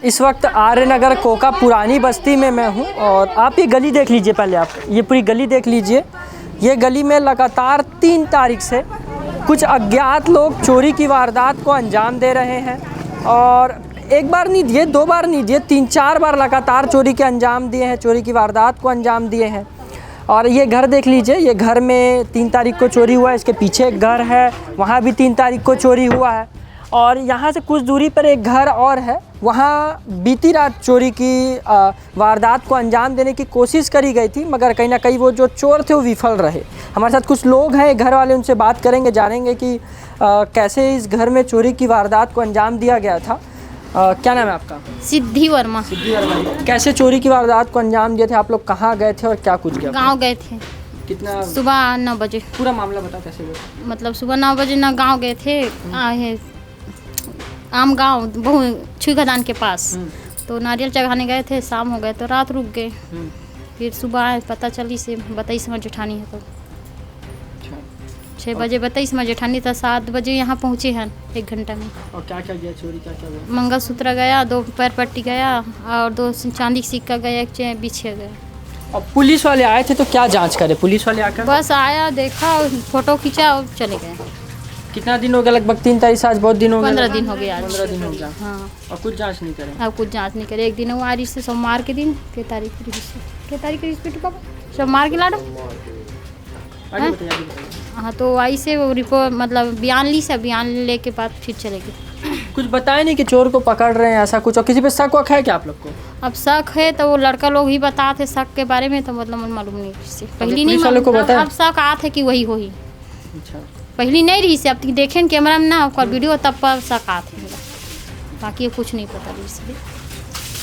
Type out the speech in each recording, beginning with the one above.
इस वक्त आर्य नगर कोका पुरानी बस्ती में मैं हूं और आप ये गली देख लीजिए। पहले आप ये पूरी गली देख लीजिए। ये गली में लगातार 3 तारीख से कुछ अज्ञात लोग चोरी की वारदात को अंजाम दे रहे हैं और एक बार नहीं दिए, 2 बार नहीं दिए, 3-4 बार लगातार चोरी के अंजाम दिए हैं, चोरी की वारदात को अंजाम दिए हैं। और ये घर देख लीजिए, ये घर में 3 तारीख को चोरी हुआ है। इसके पीछे एक घर है, वहाँ भी 3 तारीख को चोरी हुआ है। और यहाँ से कुछ दूरी पर एक घर और है, वहाँ बीती रात चोरी की वारदात को अंजाम देने की कोशिश करी गई थी, मगर कहीं ना कहीं वो जो चोर थे वो विफल रहे। हमारे साथ कुछ लोग हैं घर वाले, उनसे बात करेंगे, जानेंगे कि कैसे इस घर में चोरी की वारदात को अंजाम दिया गया था। क्या नाम है आपका? सिद्धि वर्मा। सिद्धि वर्मा। कैसे चोरी की वारदात को अंजाम दिए थे? आप लोग कहाँ गए थे और क्या कुछ किया? गांव गए थे। कितना? सुबह 9 बजे। पूरा मामला बताओ कैसे हुआ? मतलब सुबह 9 बजे ना गांव गए थे, आम गांव बहु छुई खदान के पास। तो नारियल चढ़ाने गए थे, शाम हो गए तो रात रुक गए। फिर सुबह आए, पता चली से 22 में जेठानी है। तो 6 बजे 22 में जेठानी था, 7 बजे यहाँ पहुँचे हैं 1 घंटा में। और क्या क्या गया चोरी? क्या क्या गया? मंगलसूत्र गया, 2 पैर पट्टी गया और 2 चांदी का सिक्का गया, 1 चेन बिछे गया। और पुलिस वाले आए थे तो क्या जांच करे? पुलिस वाले आकर बस आया, देखा, फोटो खींचा और चले गए। कितना दिन हो गया? लगभग 3 तारीख से आज बहुत दिन हो गया। 15 दिन हो गया आज। 15 दिन हो गया। हाँ। और कुछ जांच नहीं करे? अब कुछ जांच नहीं करे। एक दिन वो आ रही से सोमवार के दिन, के तारीख सोमवार के लाडो। आगे बताइए, आगे बताइए। हाँ, तो आई से वो रिपोर्ट मतलब बयान ली से, बयान ले के बाद फिर चले गए। कुछ बताया नहीं कि चोर को पकड़ रहे हैं ऐसा कुछ? और किसी पे शक वक है क्या आप लोग को? अब शक है तो वो लड़का लोग ही बताते शक के बारे में, तो मतलब मालूम नहीं किसी पहली नहीं पुलिस वालों को मालूम। बताया? अब शक आते है कि वही होही। अच्छा। पहली नहीं रही से, अब देखें कैमरा में ना ओकर वीडियो, तब पर शक आते हैं। बाकी कुछ नहीं पता रही से।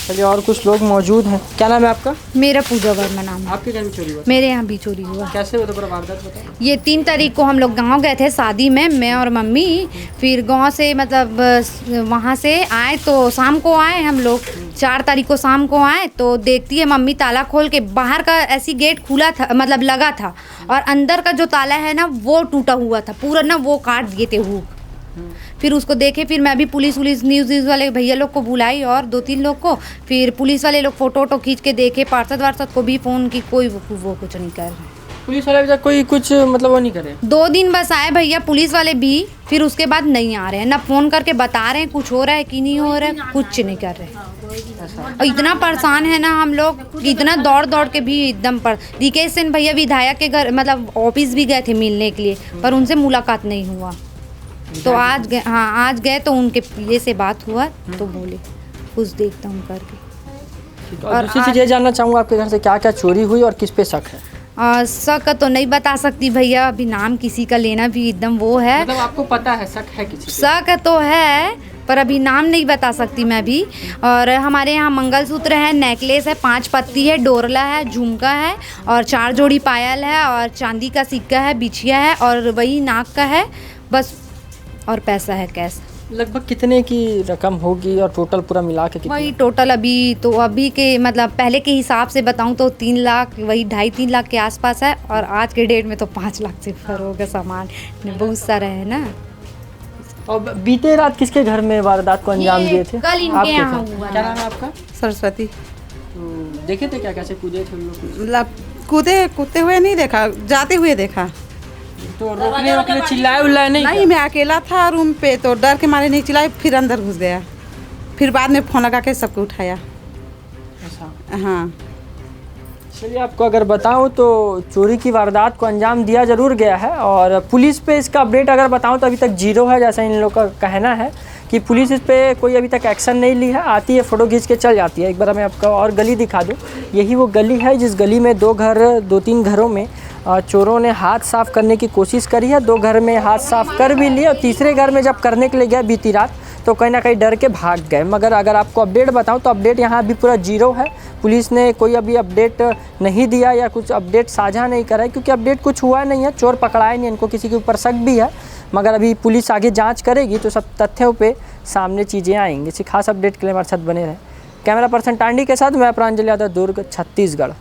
चलिए, और कुछ लोग मौजूद हैं। क्या नाम है आपका? मेरा पूजा वर्मा नाम है। आपके घर में चोरी हुआ? मेरे यहाँ भी चोरी हुआ। कैसे हुआ? तो पूरा वारदात बताओ। ये 3 तारीख को हम लोग गांव गए थे शादी में, मैं और मम्मी। फिर गांव से मतलब वहाँ से आए तो शाम को आए हम लोग। 4 तारीख को शाम को आए तो देखती है मम्मी ताला खोल के, बाहर का ऐसी गेट खुला था, मतलब लगा था, और अंदर का जो ताला है ना वो टूटा हुआ था पूरा ना, वो काट दिए थे वो। फिर उसको देखे, फिर मैं भी पुलिस न्यूज़ वाले भैया लोग को बुलाई और 2-3 लोग को। फिर पुलिस वाले लोग फोटो खींच के देखे, पार्षद वार्षद को भी फ़ोन की, कोई वो कुछ नहीं कर रहे। पुलिस वाले अभी तक कोई कुछ मतलब वो नहीं करे? 2 दिन बस आए भैया पुलिस वाले भी, फिर उसके बाद नहीं आ रहे हैं। ना फ़ोन करके बता रहे हैं कुछ हो रहा है कि नहीं हो रहा है, कुछ नहीं कर रहे। और इतना परेशान है ना हम लोग, इतना दौड़ के भी एकदम डीके सेन भैया विधायक के घर मतलब ऑफिस भी गए थे मिलने के लिए, पर उनसे मुलाकात नहीं हुआ। तो आज गए, हाँ आज गए तो उनके पिए से बात हुआ तो बोले कुछ देखता हूँ करके। और दूसरी चीज़ ये जानना चाहूँगा, आपके घर से क्या क्या चोरी हुई और किस पे शक है? शक तो नहीं बता सकती भैया, अभी नाम किसी का लेना भी एकदम वो है। मतलब आपको पता है शक है किसी पे? शक तो है पर अभी नाम नहीं बता सकती मैं भी। और हमारे यहाँ मंगलसूत्र है, नेकलेस है, 5 पत्ती है, डोरला है, झुमका है और 4 जोड़ी पायल है और चांदी का सिक्का है, बिछिया है और वही नाक का है बस, और पैसा है कैश। लगभग कितने की रकम होगी और टोटल पूरा मिला के कितना? वही टोटल अभी के मतलब पहले के हिसाब से बताऊं तो 3 लाख, वही 2.5-3 लाख के आसपास है। और आज के डेट में तो 5 लाख से ऊपर होगा, सामान बहुत सारा है ना। और बीते रात किसके घर में वारदात को अंजाम दिए थे? कल इनके यहाँ हुआ। क्या नाम है आपका? सरस्वती। तो देखे थे क्या, कैसे कूदे थे उन लोग? मतलब कूदते हुए नहीं देखा, जाते हुए देखा। तो रोकने चिल्लाए उल्लाए नहीं? नहीं, मैं अकेला था रूम पे तो डर के मारे नहीं चिल्लाए, फिर अंदर घुस गया। फिर बाद में फ़ोन लगा के सबको उठाया। ऐसा? हाँ। चलिए, आपको अगर बताऊं तो चोरी की वारदात को अंजाम दिया ज़रूर गया है और पुलिस पे इसका अपडेट अगर बताऊं तो अभी तक 0 है, जैसा इन लोग का कहना है कि पुलिस इस पे कोई अभी तक एक्शन नहीं ली है। आती है, फ़ोटो खींच के चल जाती है। एक बार मैं आपको और गली दिखा दूँ। यही वो गली है जिस गली में 2-3 घरों में चोरों ने हाथ साफ़ करने की कोशिश करी है। 2 घर में हाथ साफ़ कर भी लिए और तीसरे घर में जब करने के लिए गया बीती रात तो कहीं ना कहीं डर के भाग गए। मगर अगर आपको अपडेट बताऊं तो अपडेट यहाँ अभी पूरा 0 है। पुलिस ने कोई अभी अपडेट नहीं दिया या कुछ अपडेट साझा नहीं करा है, क्योंकि अपडेट कुछ हुआ नहीं है, चोर पकड़ाए नहीं, इनको किसी के ऊपर शक भी है। मगर अभी पुलिस आगे जाँच करेगी तो सब तथ्यों पर सामने चीज़ें आएंगी। इसी खास अपडेट के लिए हमारे साथ बने रहे। कैमरा पर्सन टांडी के साथ मैं प्रांजल यादव, दुर्ग, छत्तीसगढ़।